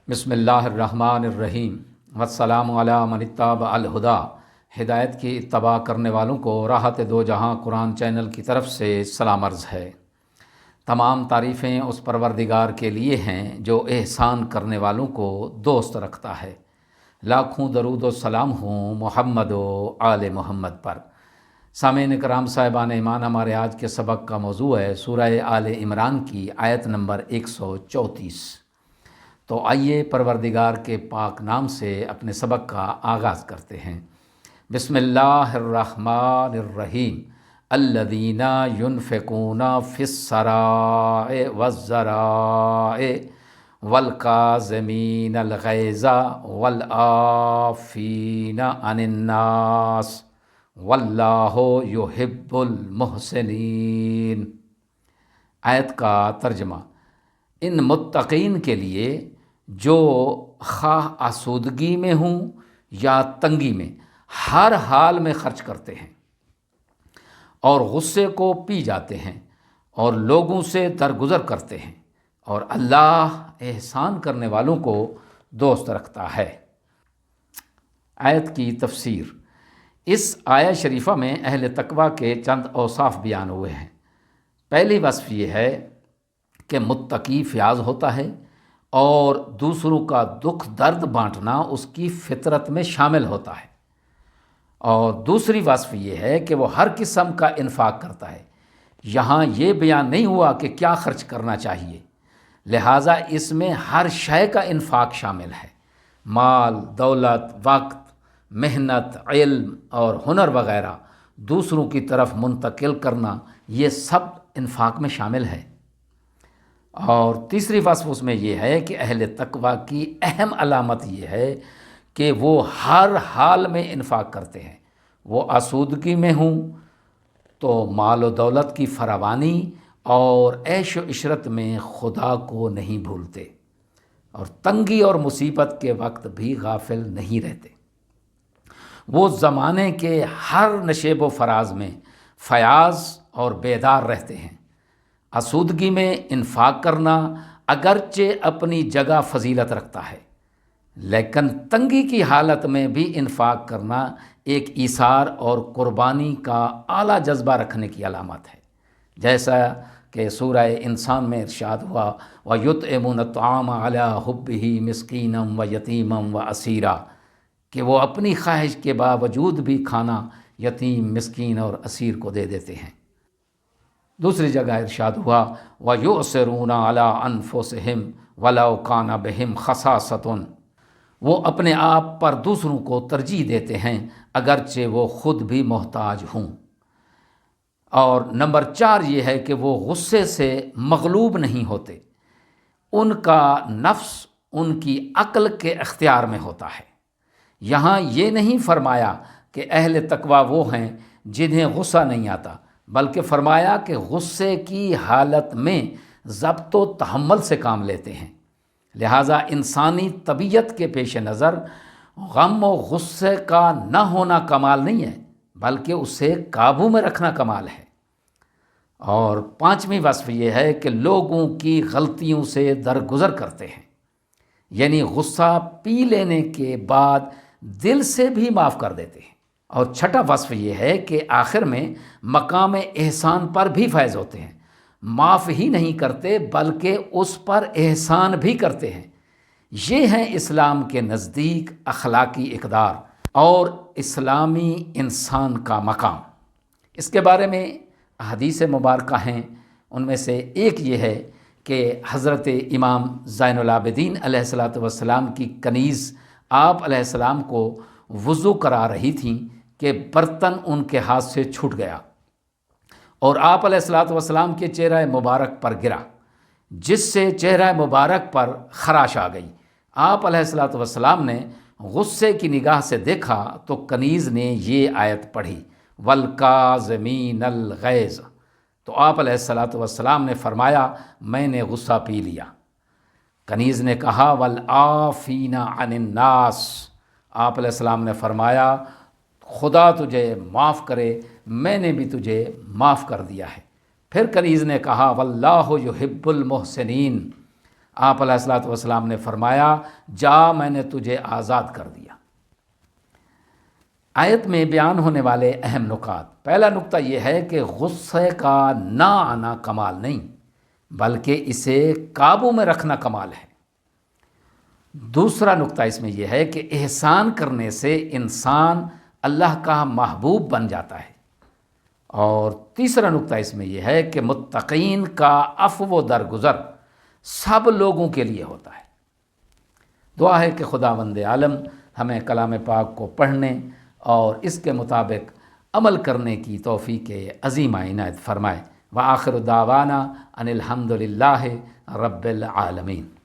بسم اللہ الرحمن الرحیم والسلام علی من اتبع الہدا۔ ہدایت کی اتباع کرنے والوں کو راحت دو جہاں قرآن چینل کی طرف سے سلام عرض ہے۔ تمام تعریفیں اس پروردگار کے لیے ہیں جو احسان کرنے والوں کو دوست رکھتا ہے۔ لاکھوں درود و سلام ہوں محمد و آل محمد پر۔ سامعین کرام صاحبان ایمان، ہمارے آج کے سبق کا موضوع ہے سورہ آل عمران کی آیت نمبر 134۔ تو آئیے پروردگار کے پاک نام سے اپنے سبق کا آغاز کرتے ہیں۔ بسم اللہ الرحمن الرحیم۔ الذین ينفقون فی السراء والضراء والکاظمین الغیظ والعافین عن الناس واللہ یحب المحسنین۔ آیت کا ترجمہ: ان متقین کے لیے جو خواہ آسودگی میں ہوں یا تنگی میں ہر حال میں خرچ کرتے ہیں اور غصے کو پی جاتے ہیں اور لوگوں سے درگزر کرتے ہیں، اور اللہ احسان کرنے والوں کو دوست رکھتا ہے۔ آیت کی تفسیر۔ اس آیت شریفہ میں اہل تقوی کے چند اوصاف بیان ہوئے ہیں۔ پہلی وصف یہ ہے کہ متقی فیاض ہوتا ہے اور دوسروں کا دکھ درد بانٹنا اس کی فطرت میں شامل ہوتا ہے، اور دوسری وصف یہ ہے کہ وہ ہر قسم کا انفاق کرتا ہے۔ یہاں یہ بیان نہیں ہوا کہ کیا خرچ کرنا چاہیے، لہٰذا اس میں ہر شے کا انفاق شامل ہے۔ مال، دولت، وقت، محنت، علم اور ہنر وغیرہ دوسروں کی طرف منتقل کرنا، یہ سب انفاق میں شامل ہے۔ اور تیسری وصف اس میں یہ ہے کہ اہل تقوی کی اہم علامت یہ ہے کہ وہ ہر حال میں انفاق کرتے ہیں۔ وہ آسودگی میں ہوں تو مال و دولت کی فراوانی اور عیش و عشرت میں خدا کو نہیں بھولتے، اور تنگی اور مصیبت کے وقت بھی غافل نہیں رہتے۔ وہ زمانے کے ہر نشیب و فراز میں فیاض اور بیدار رہتے ہیں۔ آسودگی میں انفاق کرنا اگرچہ اپنی جگہ فضیلت رکھتا ہے، لیکن تنگی کی حالت میں بھی انفاق کرنا ایک ایثار اور قربانی کا اعلیٰ جذبہ رکھنے کی علامت ہے، جیسا کہ سورہ انسان میں ارشاد ہوا وَيُطْعِمُونَ الطَّعَامَ عَلَىٰ حُبِّهِ مِسْكِينًا وَيَتِيمًا وَأَسِيرًا، کہ وہ اپنی خواہش کے باوجود بھی کھانا یتیم، مسکین اور اسیر کو دے دیتے ہیں۔ دوسری جگہ ارشاد ہوا وَيُؤْثِرُونَ عَلَىٰ أَنفُسِهِمْ وَلَوْ كَانَ بِهِمْ خَصَاصَةٌ، وہ اپنے آپ پر دوسروں کو ترجیح دیتے ہیں اگرچہ وہ خود بھی محتاج ہوں۔ اور نمبر 4 یہ ہے کہ وہ غصے سے مغلوب نہیں ہوتے، ان کا نفس ان کی عقل کے اختیار میں ہوتا ہے۔ یہاں یہ نہیں فرمایا کہ اہل تقوی وہ ہیں جنہیں غصہ نہیں آتا، بلکہ فرمایا کہ غصے کی حالت میں ضبط و تحمل سے کام لیتے ہیں۔ لہٰذا انسانی طبیعت کے پیش نظر غم و غصے کا نہ ہونا کمال نہیں ہے، بلکہ اسے قابو میں رکھنا کمال ہے۔ اور 5ویں وصف یہ ہے کہ لوگوں کی غلطیوں سے درگزر کرتے ہیں، یعنی غصہ پی لینے کے بعد دل سے بھی معاف کر دیتے ہیں۔ اور 6واں وصف یہ ہے کہ آخر میں مقام احسان پر بھی فائز ہوتے ہیں، معاف ہی نہیں کرتے بلکہ اس پر احسان بھی کرتے ہیں۔ یہ ہیں اسلام کے نزدیک اخلاقی اقدار اور اسلامی انسان کا مقام۔ اس کے بارے میں احادیث مبارکہ ہیں، ان میں سے ایک یہ ہے کہ حضرت امام زین العابدین علیہ السلام کی کنیز آپ علیہ السلام کو وضو کرا رہی تھیں کہ برتن ان کے ہاتھ سے چھوٹ گیا اور آپ علیہ السلام کے چہرہ مبارک پر گرا، جس سے چہرہ مبارک پر خراش آ گئی۔ آپ علیہ السلام نے غصے کی نگاہ سے دیکھا تو کنیز نے یہ آیت پڑھی وَالْكَاظِمِينَ الْغَيْظَ، تو آپ علیہ السلام نے فرمایا میں نے غصہ پی لیا۔ کنیز نے کہا وَالْعَافِينَ عَنِ النَّاسِ، آپ علیہ السلام نے فرمایا خدا تجھے معاف کرے، میں نے بھی تجھے معاف کر دیا ہے۔ پھر کنیز نے کہا واللہ یحب المحسنین، آپ علیہ الصلوۃ والسلام نے فرمایا جا میں نے تجھے آزاد کر دیا۔ آیت میں بیان ہونے والے اہم نکات، پہلا نکتہ یہ ہے کہ غصے کا نہ آنا کمال نہیں بلکہ اسے قابو میں رکھنا کمال ہے۔ دوسرا نکتہ اس میں یہ ہے کہ احسان کرنے سے انسان اللہ کا محبوب بن جاتا ہے۔ اور تیسرا نکتہ اس میں یہ ہے کہ متقین کا عفو و درگزر سب لوگوں کے لیے ہوتا ہے۔ دعا ہے کہ خداوند عالم ہمیں کلام پاک کو پڑھنے اور اس کے مطابق عمل کرنے کی توفیق عظیمہ عنایت فرمائے۔ وآخر دعوانا ان الحمد للہ رب العالمین۔